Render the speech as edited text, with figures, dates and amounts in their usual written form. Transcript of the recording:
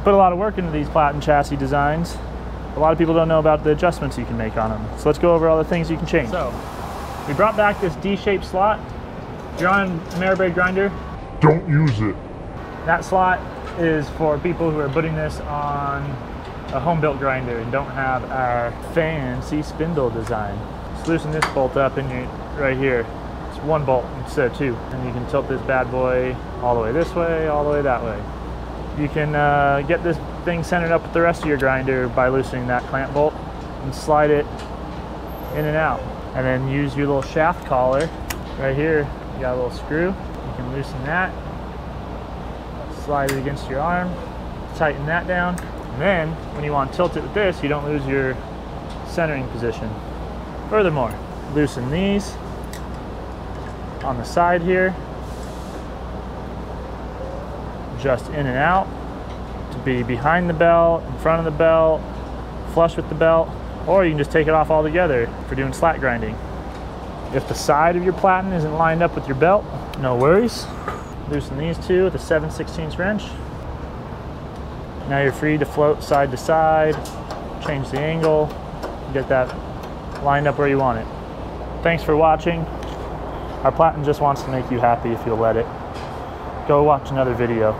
put a lot of work into these Platen chassis designs. A lot of people don't know about the adjustments you can make on them. So let's go over all the things you can change. So we brought back this D-shaped slot. If you're on an AmeriBrade grinder, don't use it. That slot is for people who are putting this on a home-built grinder and don't have our fancy spindle design. Just loosen this bolt up in right here. It's one bolt instead of two. And you can tilt this bad boy all the way this way, all the way that way. You can get this thing centered up with the rest of your grinder by loosening that clamp bolt and slide it in and out. And then use your little shaft collar. Right here, you got a little screw. You can loosen that, slide it against your arm, tighten that down. And then when you want to tilt it with this, you don't lose your centering position. Furthermore, loosen these on the side here, just in and out to be behind the belt, in front of the belt, flush with the belt, or you can just take it off altogether for doing slat grinding. If the side of your Platen isn't lined up with your belt, no worries. Loosen these two with a 7/16 wrench. Now you're free to float side to side, change the angle, get that lined up where you want it. Thanks for watching. Our Platen just wants to make you happy if you'll let it. Go watch another video.